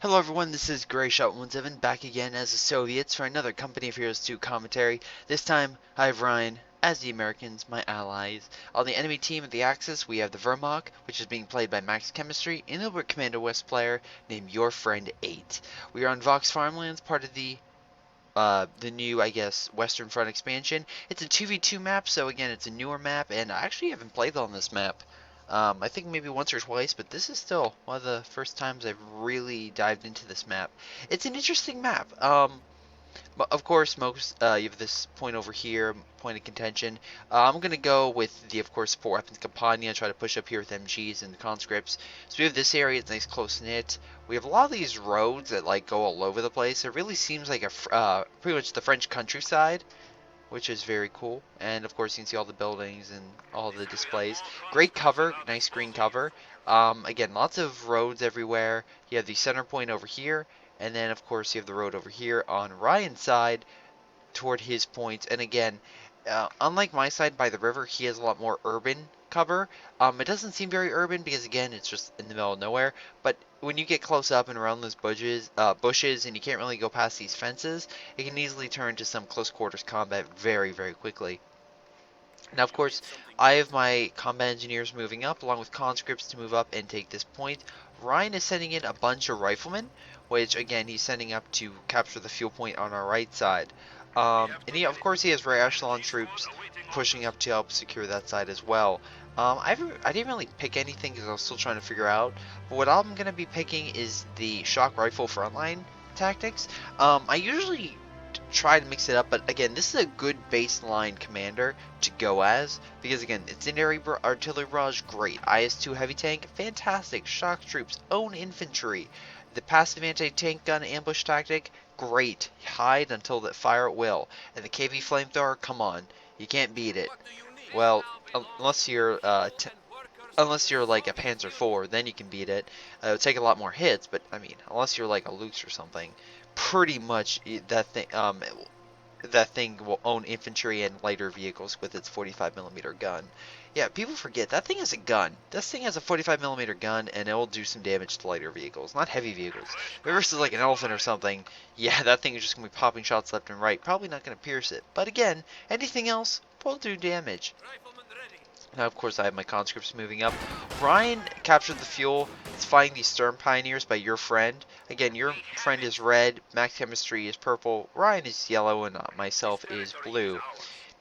Hello everyone, this is Greyshot 17 back again as the Soviets for another Company of Heroes 2 commentary. This time, I have Ryan as the Americans, my allies. On the enemy team at the Axis, we have the Vermog, which is being played by Max Chemistry, and a Commander West player named Your Friend 8. We are on Vox Farmlands, part of the new, I guess, Western Front expansion. It's a 2v2 map, so again, it's a newer map, and I actually haven't played on this map. I think maybe once or twice, but this is still one of the first times I've really dived into this map. It's an interesting map. But of course, you have this point over here, point of contention. I'm gonna go with the, of course, support weapons Campania, try to push up here with MGs and conscripts. So we have this area, it's nice close knit. We have a lot of these roads that like go all over the place. It really seems like pretty much the French countryside, which is very cool. And of course, you can see all the buildings and all the displays. Great cover, nice green cover. Again, lots of roads everywhere. You have the center point over here, and then of course you have the road over here on Ryan's side toward his points. And again, unlike my side by the river, he has a lot more urban cover. It doesn't seem very urban because again, it's just in the middle of nowhere. But when you get close up and around those bushes, and you can't really go past these fences, it can easily turn to some close quarters combat very, very quickly. Now, of course, I have my combat engineers moving up, along with conscripts to move up and take this point. Ryan is sending in a bunch of riflemen, which again, he's sending up to capture the fuel point on our right side. And of course, he has rear echelon troops pushing up to help secure that side as well. I didn't really pick anything because I was still trying to figure out. But what I'm going to be picking is the shock rifle frontline tactics. I usually try to mix it up, but again, this is a good baseline commander to go as, because again, incendiary artillery barrage, great. IS-2 heavy tank, fantastic. Shock troops, own infantry. The passive anti-tank gun ambush tactic, great. Hide until that fire at will. And the KV flamethrower, come on, you can't beat it. Well, unless you're like a Panzer IV, then you can beat it. It would take a lot more hits, but I mean, unless you're like a Lux or something, pretty much that thing will own infantry and lighter vehicles with its 45mm gun. Yeah, people forget that thing has a gun. This thing has a 45mm gun, and it will do some damage to lighter vehicles, not heavy vehicles. Versus like an elephant or something, yeah, that thing is just gonna be popping shots left and right. Probably not gonna pierce it. But again, anything else will do damage. Now, of course, I have my conscripts moving up. Ryan captured the fuel. It's fighting these Stern Pioneers by Your Friend. Again, Your Friend is red, Max Chemistry is purple, Ryan is yellow, and myself is blue.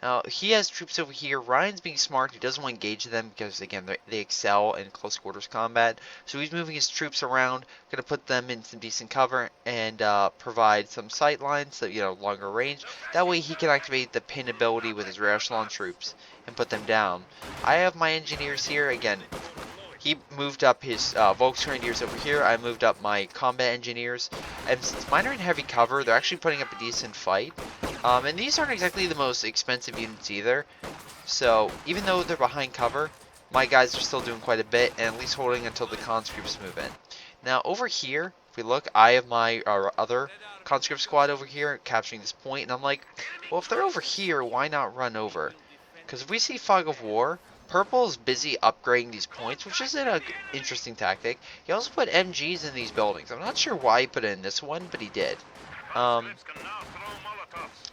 Now, he has troops over here. Ryan's being smart. He doesn't want to engage them because, again, they excel in close quarters combat. So he's moving his troops around, going to put them in some decent cover and provide some sight lines, so, longer range. That way he can activate the pin ability with his rear echelon troops and put them down. I have my engineers here. Again, he moved up his Volksgrenadiers over here. I moved up my combat engineers. And since mine are in heavy cover, they're actually putting up a decent fight. And these aren't exactly the most expensive units either. So even though they're behind cover, my guys are still doing quite a bit, and at least holding until the conscripts move in. Now over here, if we look, I have my other conscript squad over here capturing this point, and I'm like, well, if they're over here, why not run over? Because if we see Fog of War, Purple is busy upgrading these points, which is an interesting tactic. He also put MGs in these buildings. I'm not sure why he put it in this one, but he did.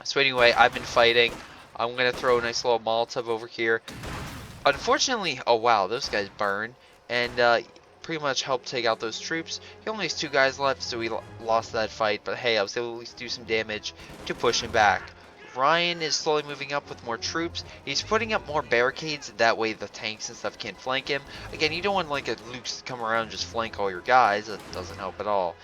So anyway, I've been fighting. I'm going to throw a nice little Molotov over here. Unfortunately, oh wow, those guys burn. And pretty much helped take out those troops. He only has 2 guys left, so we lost that fight. But hey, I was able to at least do some damage to push him back. Ryan is slowly moving up with more troops. He's putting up more barricades, that way the tanks and stuff can't flank him. Again, you don't want like a Lux to come around and just flank all your guys. That doesn't help at all.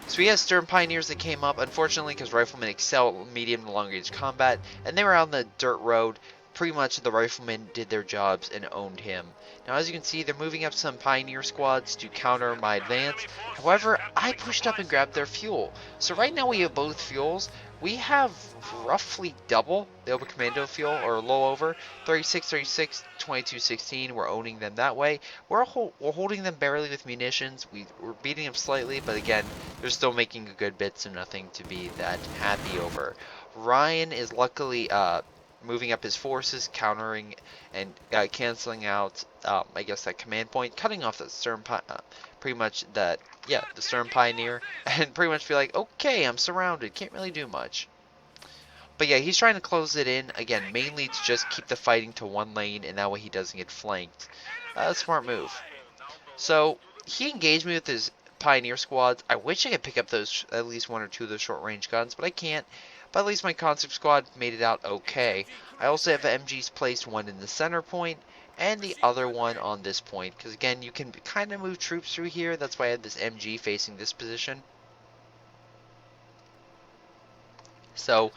So he has Stern Pioneers that came up, unfortunately, because Riflemen excel at medium to long range combat, and they were out on the dirt road. Pretty much the Riflemen did their jobs and owned him. Now, as you can see, they're moving up some Pioneer squads to counter my advance. However, I pushed up and grabbed their fuel. So right now we have both fuels. We have roughly double the Ober Commando fuel, or a little over. 36, 36, 22, 16. We're owning them that way. We're holding them barely with munitions. We're beating them slightly, but again, they're still making a good bit, so nothing to be that happy over. Ryan is luckily moving up his forces, countering and canceling out, I guess, that command point, cutting off the pretty much that, yeah, the Stern Pioneer, and pretty much be like, okay, I'm surrounded, can't really do much. But yeah, he's trying to close it in, again, mainly to just keep the fighting to one lane, and that way he doesn't get flanked. Smart move. So, he engaged me with his Pioneer squads. I wish I could pick up those, at least one or two of those short-range guns, but I can't. But at least my concept squad made it out okay. I also have MGs placed, one in the center point, and the other one on this point. Because again, you can kind of move troops through here. That's why I had this MG facing this position. So,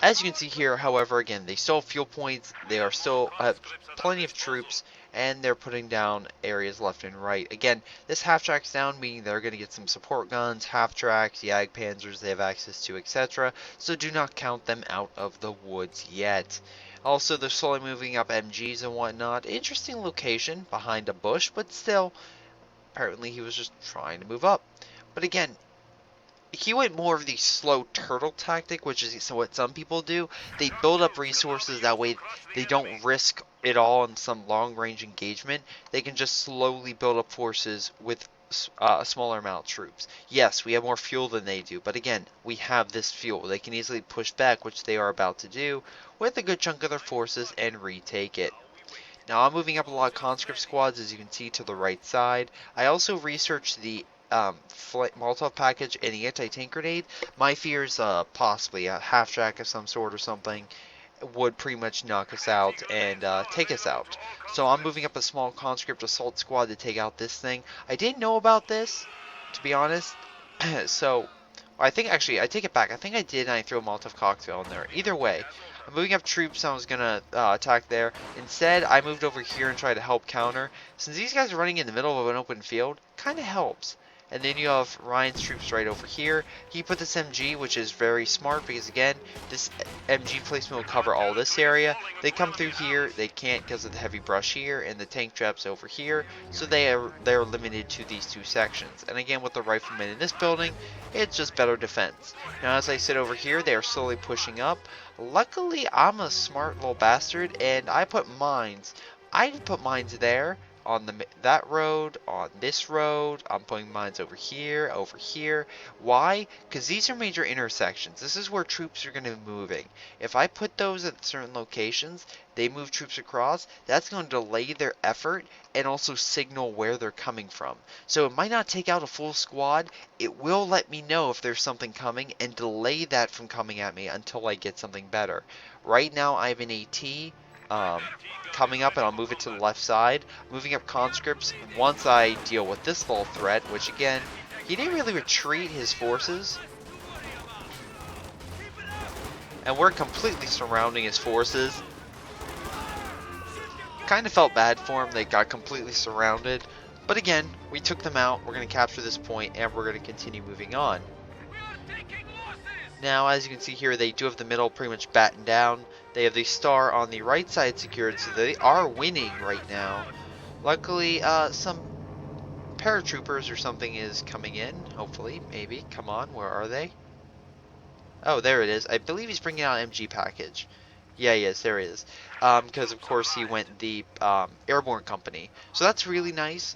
as you can see here, however, again, they still have fuel points, they are still have plenty of troops, and they're putting down areas left and right. Again, this half-track's down, meaning they're going to get some support guns, half-tracks, Jagdpanzers they have access to, etc. So do not count them out of the woods yet. Also, they're slowly moving up MGs and whatnot. Interesting location, behind a bush, but still, apparently he was just trying to move up. But again, he went more of the slow turtle tactic, which is what some people do. They build up resources, that way they don't risk it all in some long-range engagement. They can just slowly build up forces with a smaller amount of troops. Yes, we have more fuel than they do, but again, we have this fuel. They can easily push back, which they are about to do, with a good chunk of their forces and retake it. Now, I'm moving up a lot of conscript squads, as you can see to the right side. I also researched the Molotov package and the anti-tank grenade. My fear is possibly a half-track of some sort or something would pretty much knock us out and take us out. So I'm moving up a small conscript assault squad to take out this thing. I didn't know about this, to be honest. So I think, actually, I take it back. I think I did, and I threw a Molotov cocktail in there. Either way, I'm moving up troops. I was going to attack there. Instead, I moved over here and tried to help counter. Since these guys are running in the middle of an open field, kind of helps. And then you have Ryan's troops right over here. He put this MG, which is very smart because, again, this MG placement will cover all this area. They come through here. They can't because of the heavy brush here and the tank traps over here. So they're limited to these two sections. And again, with the riflemen in this building, it's just better defense. Now, as I sit over here, they are slowly pushing up. Luckily, I'm a smart little bastard, and I put mines. I put mines there. On that road, on this road, I'm putting mines over here, over here. Why? Because these are major intersections. This is where troops are going to be moving. If I put those at certain locations, they move troops across, that's going to delay their effort and also signal where they're coming from. So it might not take out a full squad, it will let me know if there's something coming and delay that from coming at me until I get something better. Right now I have an AT coming up, and I'll move it to the left side, moving up conscripts once I deal with this little threat, which again, he didn't really retreat his forces, and we're completely surrounding his forces. Kind of felt bad for him, they got completely surrounded, but again, we took them out. We're going to capture this point, and we're going to continue moving on. Now, as you can see here, they do have the middle pretty much battened down. They have the star on the right side secured, so they are winning right now. Luckily, some paratroopers or something is coming in, hopefully, maybe. Come on, where are they? Oh, there it is. I believe he's bringing out an MG package. Yeah, yes, there it is. Because, of course, he went the airborne company. So that's really nice.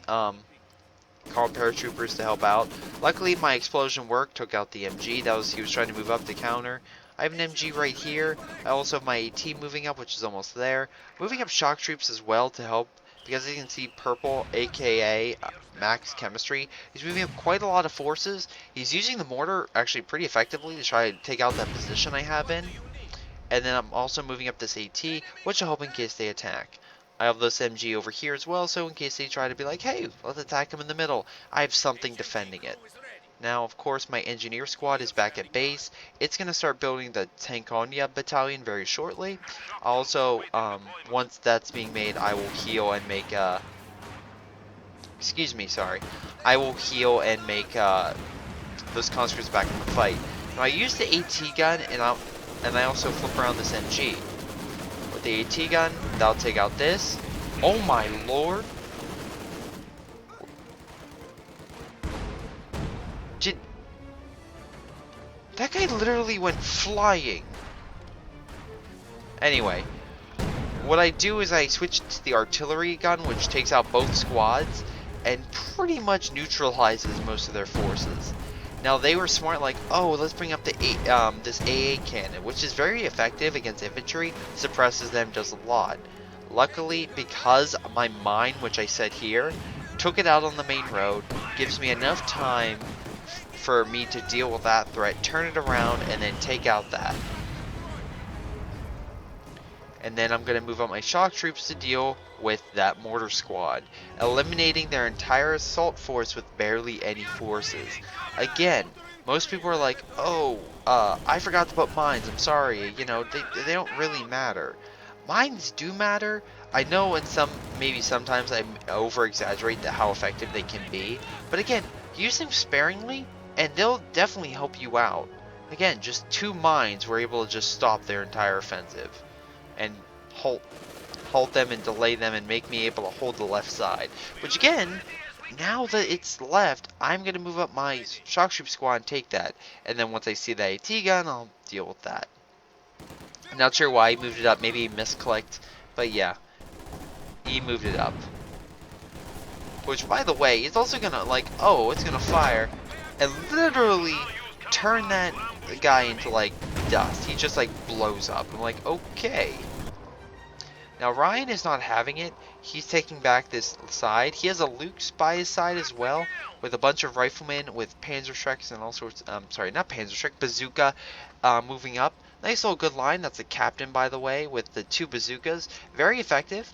Called paratroopers to help out. Luckily, my explosion worked, took out the MG. He was trying to move up to counter. I have an MG right here. I also have my AT moving up, which is almost there. Moving up shock troops as well to help, because as you can see, Purple, aka Max Chemistry, he's moving up quite a lot of forces. He's using the mortar actually pretty effectively to try to take out that position I have in. And then I'm also moving up this AT, which will help in case they attack. I have this MG over here as well, so in case they try to be like, hey, let's attack him in the middle, I have something defending it. Now, of course, my engineer squad is back at base. It's going to start building the Tankonia battalion very shortly. Also, once that's being made, I will heal and make, excuse me, sorry. I will heal and make, those conscripts back in the fight. Now, I use the AT gun, and I also flip around this MG. With the AT gun, that'll take out this. Oh my lord! That guy literally went flying. Anyway, what I do is I switch to the artillery gun, which takes out both squads and pretty much neutralizes most of their forces. Now they were smart, like, oh, let's bring up the this AA cannon, which is very effective against infantry, suppresses them, does a lot. Luckily, because my mine, which I set here, took it out on the main road, gives me enough time for me to deal with that threat, turn it around, and then take out that. And then I'm going to move up my shock troops to deal with that mortar squad, eliminating their entire assault force with barely any forces. Again, most people are like, oh, I forgot to put mines, I'm sorry, you know, they don't really matter. Mines do matter. I know maybe sometimes I over-exaggerate how effective they can be, but again, use them sparingly, and they'll definitely help you out. Again, just 2 mines were able to just stop their entire offensive and halt them and delay them and make me able to hold the left side. Which again, now that it's left, I'm going to move up my shock troop squad and take that. And then once I see the AT gun, I'll deal with that. I'm not sure why he moved it up. Maybe he misclicked. But yeah, he moved it up. Which, by the way, it's also going to, like, oh, it's going to fire. And literally turn that guy into, like, dust. He just, like, blows up. I'm like, okay. Now, Ryan is not having it. He's taking back this side. He has a Luke's by his side as well, with a bunch of riflemen with Panzerschrecks and all sorts, sorry, not Panzerschreck, bazooka, moving up. Nice little good line. That's the captain, by the way, with the 2 bazookas. Very effective.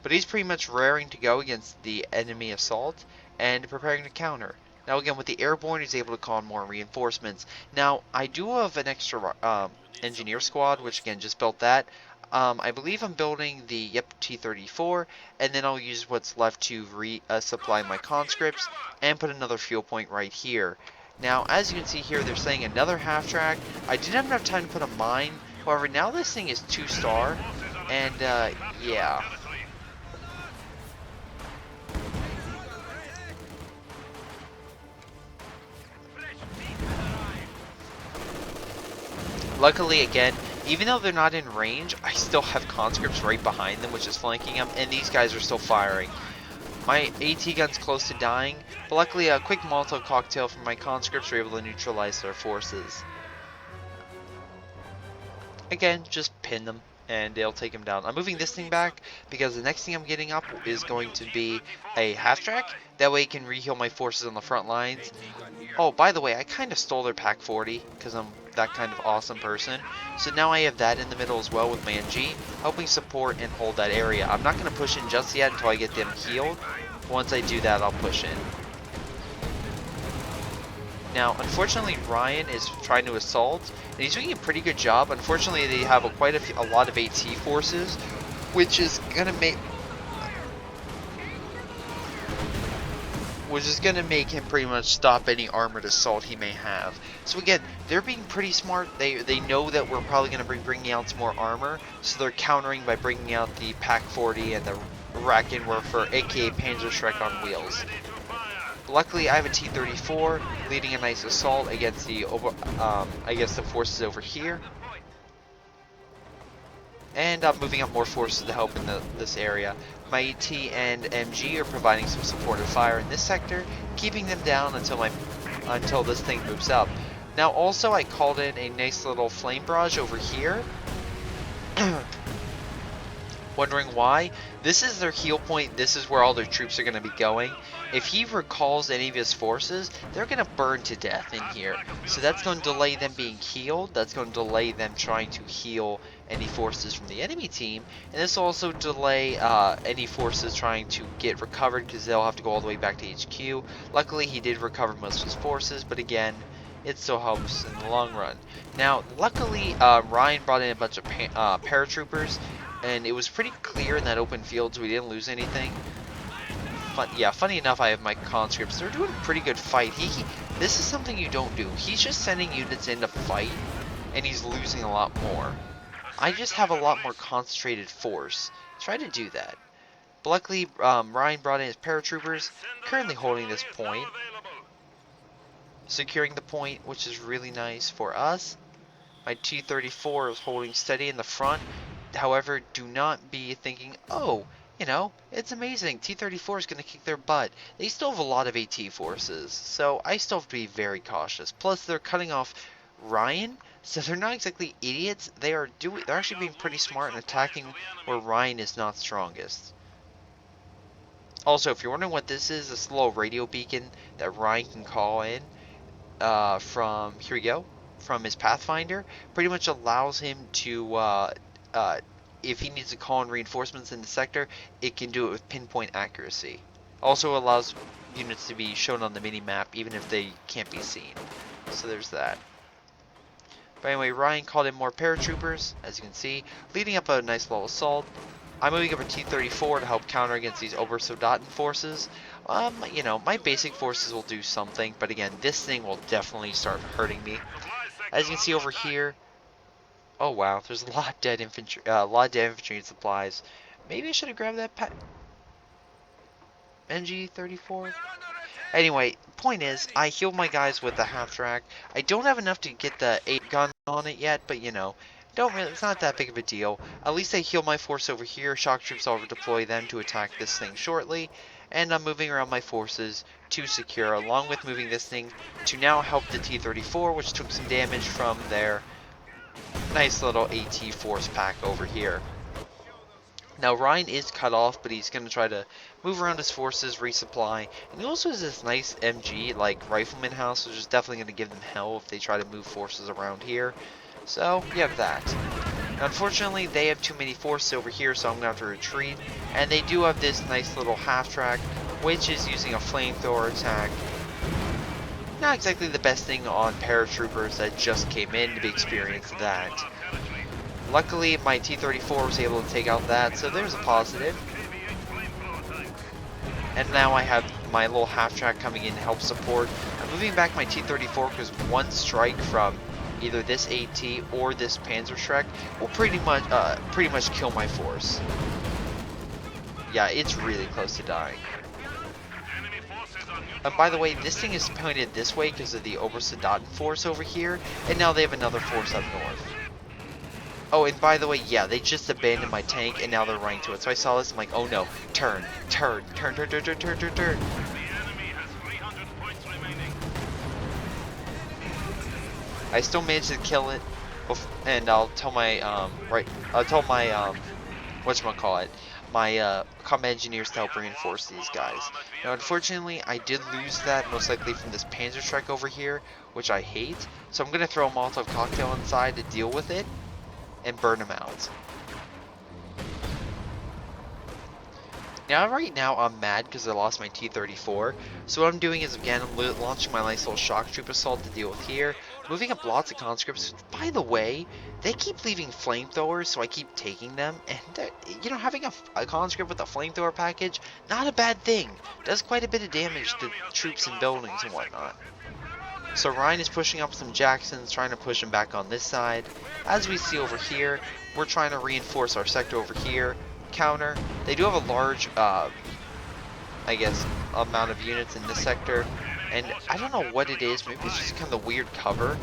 But he's pretty much raring to go against the enemy assault and preparing to counter. Now again, with the airborne, he's able to call in more reinforcements. Now, I do have an extra engineer squad, which again, just built that. I believe I'm building the T-34, and then I'll use what's left to supply my conscripts, and put another fuel point right here. Now, as you can see here, they're saying another half-track. I didn't have enough time to put a mine. However, now this thing is 2-star, and yeah. Luckily, again, even though they're not in range, I still have conscripts right behind them, which is flanking them, and these guys are still firing. My AT gun's close to dying, but luckily a quick Molotov cocktail from my conscripts were able to neutralize their forces. Again, just pin them, and they'll take them down. I'm moving this thing back, because the next thing I'm getting up is going to be a half-track. That way it can reheal my forces on the front lines. Oh, by the way, I kind of stole their Pack 40, because I'm that kind of awesome person. So now I have that in the middle as well with my NG, helping support and hold that area. I'm not going to push in just yet until I get them healed. Once I do that, I'll push in. Now, unfortunately, Ryan is trying to assault, and he's doing a pretty good job. Unfortunately, they have a lot of AT forces, which is going to make him pretty much stop any armored assault he may have. So again, they're being pretty smart. They know that we're probably going to be bringing out some more armor, so they're countering by bringing out the Pack 40 and the Rackenwerfer, aka Panzerschreck on wheels. Luckily, I have a T-34 leading a nice assault against the the forces over here. And I'm moving up more forces to help in this area. My ET and MG are providing some supportive fire in this sector, keeping them down until this thing moves up. Now also I called in a nice little flame barrage over here. Wondering why? This is their heal point. This is where all their troops are going to be going. If he recalls any of his forces, they're going to burn to death in here. So that's going to delay them being healed. That's going to delay them trying to heal any forces from the enemy team. And this will also delay any forces trying to get recovered, because they'll have to go all the way back to HQ. Luckily, he did recover most of his forces, but again, it still helps in the long run. Now, luckily, Ryan brought in a bunch of paratroopers, and it was pretty clear in that open field, so we didn't lose anything. Funny enough, I have my conscripts. They're doing a pretty good fight. This is something you don't do. He's just sending units in to fight, and he's losing a lot more. I just have a lot more concentrated force. Try to do that. But luckily, Ryan brought in his paratroopers, currently holding this point. Securing the point, which is really nice for us. My T-34 is holding steady in the front. However, do not be thinking, oh, you know, it's amazing. T-34 is going to kick their butt. They still have a lot of AT forces, so I still have to be very cautious. Plus, they're cutting off Ryan, so they're not exactly idiots. They're actually being pretty smart and attacking where Ryan is not strongest. Also, if you're wondering what this is, it's a little radio beacon that Ryan can call in from, here we go, from his Pathfinder. Pretty much allows him to, if he needs to call in reinforcements in the sector, it can do it with pinpoint accuracy. Also allows units to be shown on the mini-map even if they can't be seen. So there's that. But anyway, Ryan called in more paratroopers, as you can see, leading up a nice little assault. I'm moving up a T-34 to help counter against these Obersoldaten forces. You know, my basic forces will do something, but again, this thing will definitely start hurting me. As you can see over here, oh wow, there's a lot of dead infantry, and supplies. Maybe I should have grabbed that MG-34. Anyway, point is, I healed my guys with the half-track. I don't have enough to get the 8-gun on it yet, but you know, it's not that big of a deal. At least I heal my force over here. Shock troops, I'll deploy them to attack this thing shortly. And I'm moving around my forces to secure, along with moving this thing to now help the T-34, which took some damage from their nice little AT force pack over here. Now Ryan is cut off, but he's going to try to move around his forces, resupply, and he also has this nice MG, like Rifleman House, which is definitely going to give them hell if they try to move forces around here. So, you have that. Now, unfortunately, they have too many forces over here, so I'm going to have to retreat, and they do have this nice little half-track, which is using a flamethrower attack. Not exactly the best thing on paratroopers that just came in to be experienced that. Luckily, my T-34 was able to take out that, so there's a positive. And now I have my little half-track coming in to help support. I'm moving back my T-34 because one strike from either this AT or this Panzerschreck will pretty much kill my force. Yeah, it's really close to dying. And by the way, this thing is pointed this way because of the Obersoldaten force over here, and now they have another force up north. Oh, and by the way, yeah, they just abandoned my tank, and now they're running to it. So I saw this, I'm like, oh no, turn. I still managed to kill it, and I'll tell my, whatchamacallit, my combat engineers to help reinforce these guys. Now, unfortunately, I did lose that, most likely from this Panzerschreck over here, which I hate. So I'm going to throw a Molotov cocktail inside to deal with it and burn them out. Now, right now, I'm mad because I lost my T-34. So what I'm doing is, again, I'm launching my nice little shock troop assault to deal with here. Moving up lots of conscripts. By the way, they keep leaving flamethrowers, so I keep taking them. And, you know, having a conscript with a flamethrower package, not a bad thing. Does quite a bit of damage to troops and buildings and whatnot. So Ryan is pushing up some Jacksons, trying to push them back on this side. As we see over here, we're trying to reinforce our sector over here. Counter. They do have a large, I guess, amount of units in this sector. And I don't know what it is. Maybe it's just kind of weird cover.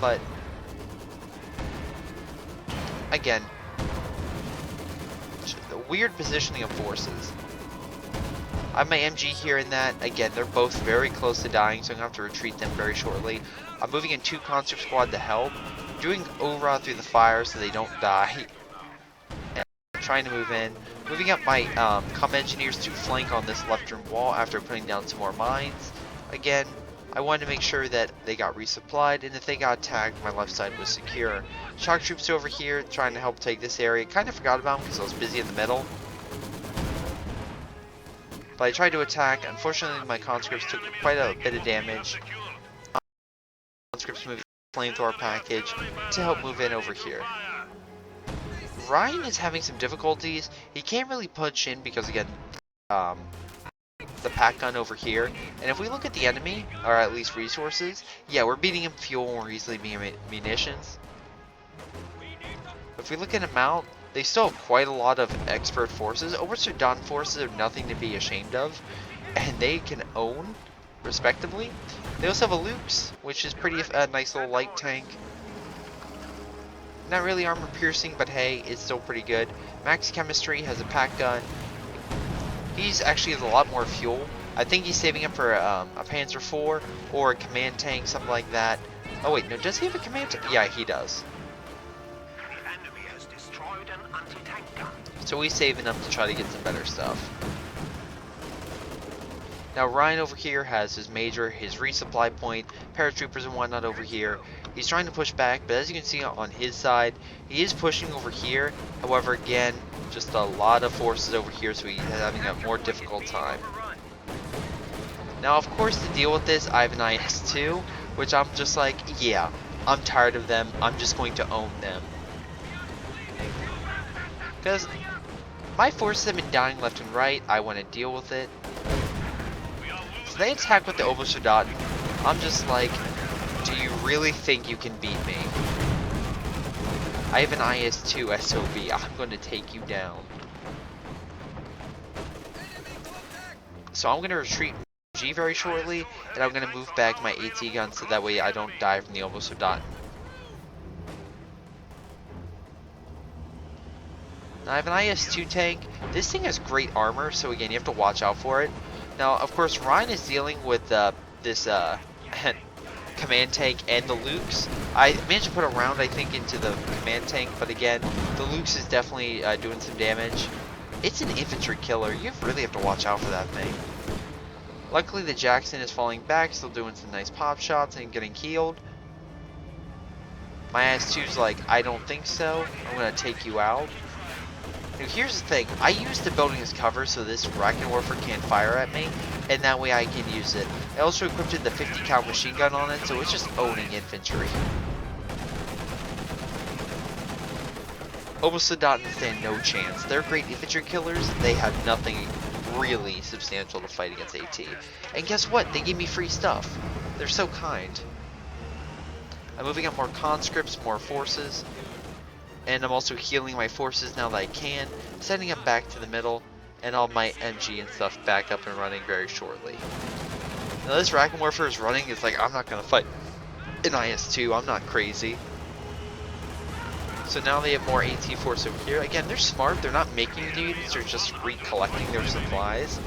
But, again, the weird positioning of forces. I have my MG here and that. Again, they're both very close to dying, so I'm going to have to retreat them very shortly. I'm moving in 2 conscript squad to help. Doing ORA through the fire so they don't die. And I'm trying to move in. Moving up my combat engineers to flank on this left-turn wall after putting down some more mines. Again, I wanted to make sure that they got resupplied, and if they got attacked, my left side was secure. Shock troops over here trying to help take this area. Kind of forgot about them because I was busy in the middle. But I tried to attack. Unfortunately, my conscripts took quite a bit of damage. Conscripts moving flamethrower package to help move in over here. Ryan is having some difficulties. He can't really push in because, again, the pack gun over here. And if we look at the enemy, or at least resources, yeah, we're beating him fuel and we're easily beating him munitions. If we look at him out, they still have quite a lot of expert forces. Obersoldaten forces are nothing to be ashamed of, and they can own, respectively. They also have a Luke's, which is pretty nice little light tank. Not really armor piercing, but hey, it's still pretty good. Max Chemistry has a pack gun. He's actually has a lot more fuel. I think he's saving up for a Panzer IV or a command tank, something like that. Oh wait, no, does he have a command tank? Yeah, he does. The enemy has destroyed an anti-tank gun. So he's saving up to try to get some better stuff. Now Ryan over here has his major, his resupply point, paratroopers and whatnot over here. He's trying to push back, but as you can see on his side, he is pushing over here. However, again, just a lot of forces over here, so he's having a more difficult time. Now, of course, to deal with this, I have an IS-2, which I'm just like, yeah, I'm tired of them. I'm just going to own them. Because my forces have been dying left and right. I want to deal with it. So they attack with the Obersoldaten. I'm just like, do you really think you can beat me? I have an IS-2 SOB. I'm going to take you down. So I'm going to retreat G very shortly, and I'm going to move back my AT gun so that way I don't die from the Obersoldaten. Now I have an IS-2 tank. This thing has great armor, so again, you have to watch out for it. Now, of course, Ryan is dealing with this command tank and the Lukes. I managed to put a round, I think, into the command tank, but again, the Lukes is definitely doing some damage. It's an infantry killer. You really have to watch out for that thing. Luckily, the Jackson is falling back, still doing some nice pop shots and getting killed. My IS-2's like, I don't think so. I'm going to take you out. Now, here's the thing. I use the building as cover so this Rakenwerfer can't fire at me, and that way I can use it. I also equipped the 50 cal machine gun on it, so it's just owning infantry. Obersoldaten stand no chance. They're great infantry killers. They have nothing really substantial to fight against AT. And guess what? They give me free stuff. They're so kind. I'm moving up more conscripts, more forces. And I'm also healing my forces now that I can. Sending them back to the middle. And all my MG and stuff back up and running very shortly. Now this Rakenwerfer is running. It's like, I'm not going to fight an IS-2. I'm not crazy. So now they have more AT force over here. Again, they're smart. They're not making new units. They're just recollecting their supplies.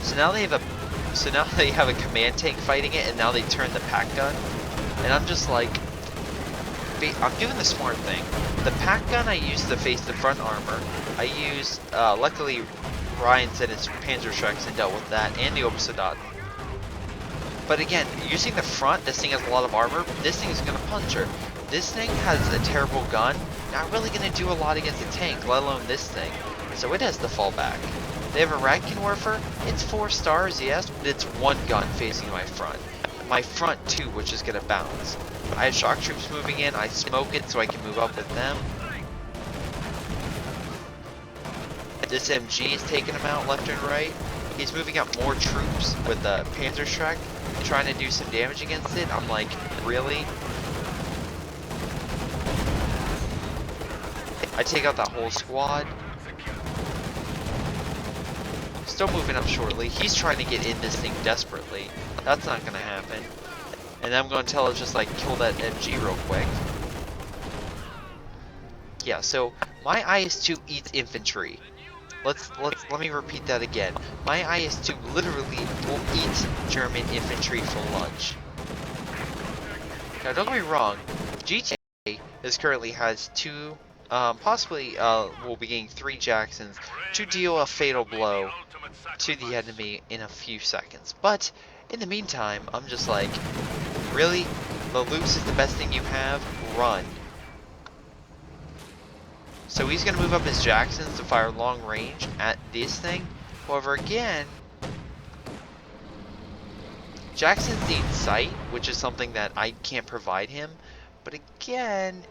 So now they have a command tank fighting it, and now they turn the pack gun. And I'm just like, I'm doing the smart thing. The pack gun I used to face the front armor. I used, luckily, Ryan sent his Panzerschrecks and dealt with that, and the Obersoldaten. But again, using the front, this thing has a lot of armor. This thing is going to punch her. This thing has a terrible gun. Not really going to do a lot against a tank, let alone this thing. So it has to fall back. They have a Rakenwerfer. It's 4 stars, yes, but it's 1 gun facing my front. My front, too, which is going to bounce. I have shock troops moving in. I smoke it so I can move up with them. This MG is taking him out left and right. He's moving out more troops with the Panzerschreck, trying to do some damage against it. I'm like, really? I take out that whole squad. Still moving up shortly. He's trying to get in this thing desperately. That's not going to happen. And I'm going to tell it just like, kill that MG real quick. Yeah, so my IS-2 eats infantry. Let me repeat that again. My IS-2 literally will eat German infantry for lunch. Now don't get me wrong, GTA currently has 2, possibly will be getting 3 Jacksons to deal a fatal blow to the enemy in a few seconds. But in the meantime, I'm just like, really? The Luke's is the best thing you have? Run. So he's going to move up his Jacksons to fire long range at this thing. However, again, Jacksons need sight, which is something that I can't provide him. But again,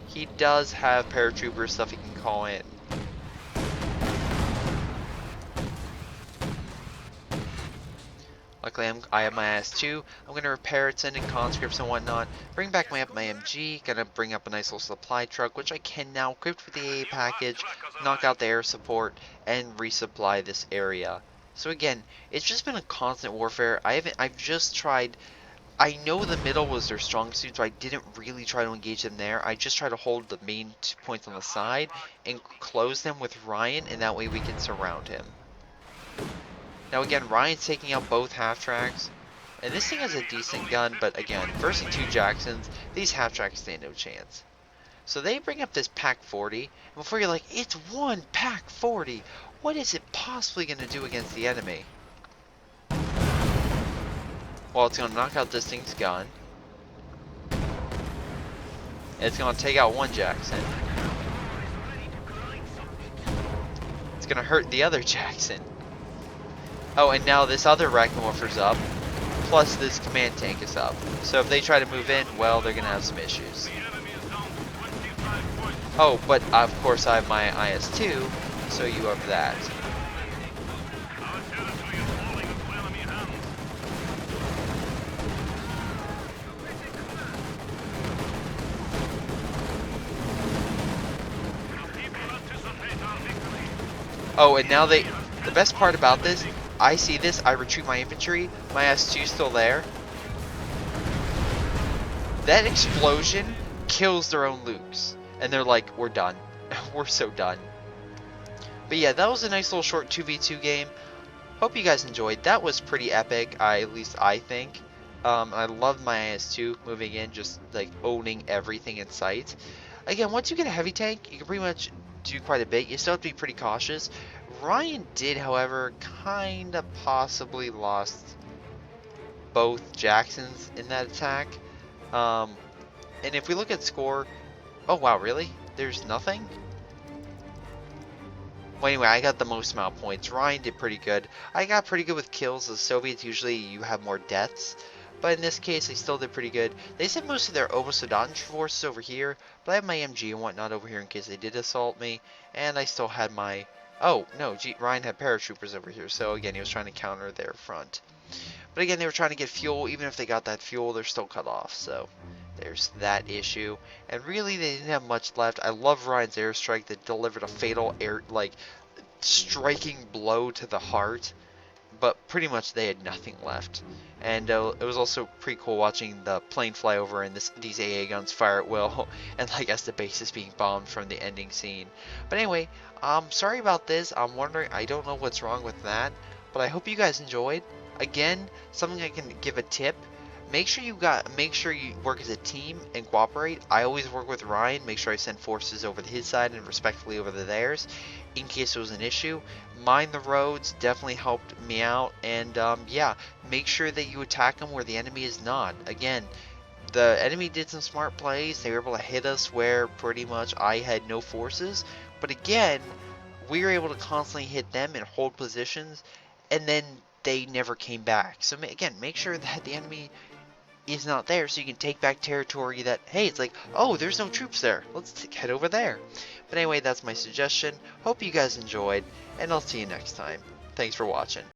he does have paratrooper stuff he can call in. Luckily, I have my IS-2. I'm going to repair it, send in conscripts and whatnot. Bring back my MG. Gonna bring up a nice little supply truck, which I can now equip with the AA package, knock out the air support, and resupply this area. So again, it's just been a constant warfare. I've just tried I know the middle was their strong suit, so I didn't really try to engage them there. I just try to hold the main 2 points on the side and close them with Ryan, and that way we can surround him. Now again, Ryan's taking out both half-tracks, and this thing has a decent gun, but again, versing 2 Jacksons, these half-tracks stand no chance. So they bring up this Pack 40, and before you're like, it's one Pack 40, what is it possibly going to do against the enemy? Well, it's going to knock out this thing's gun. It's going to take out one Jackson. It's going to hurt the other Jackson. Oh, and now this other Rackamorpher's up, plus this command tank is up. So if they try to move in, well, they're going to have some issues. Oh, but of course I have my IS-2, so you have that. Oh, and now the best part about this, I see this, I retreat my infantry, my S2 is still there. That explosion kills their own Lukes. And they're like, we're done. We're so done. But yeah, that was a nice little short 2v2 game. Hope you guys enjoyed. That was pretty epic, at least I think. I loved my IS-2 moving in, just like owning everything in sight. Again, once you get a heavy tank, you can pretty much do quite a bit. You still have to be pretty cautious. Ryan did, however, kind of possibly lost both Jacksons in that attack. And if we look at score, oh wow, really? There's nothing? Well, anyway, I got the most amount of points. Ryan did pretty good. I got pretty good with kills. The Soviets, usually you have more deaths. But in this case, they still did pretty good. They sent most of their Ovosodan forces over here. But I have my MG and whatnot over here in case they did assault me. And I still had my... Oh, no, Ryan had paratroopers over here. So again, he was trying to counter their front. But again, they were trying to get fuel. Even if they got that fuel, they're still cut off. So there's that issue. And really, they didn't have much left. I love Ryan's airstrike that delivered a fatal striking blow to the heart. But pretty much they had nothing left. And it was also pretty cool watching the plane fly over and these AA guns fire at will. And like as the base is being bombed from the ending scene. But anyway, sorry about this. I'm wondering, I don't know what's wrong with that. But I hope you guys enjoyed. Again, something I can give a tip. Make sure you work as a team and cooperate. I always work with Ryan. Make sure I send forces over to his side and respectfully over to theirs in case there was an issue. Mind the roads definitely helped me out. And yeah, make sure that you attack them where the enemy is not. Again, the enemy did some smart plays. They were able to hit us where pretty much I had no forces. But again, we were able to constantly hit them and hold positions. And then they never came back. So again, make sure that the enemy is not there so you can take back territory that, hey, it's like, oh, there's no troops there. Let's head over there. But anyway, that's my suggestion. Hope you guys enjoyed, and I'll see you next time. Thanks for watching.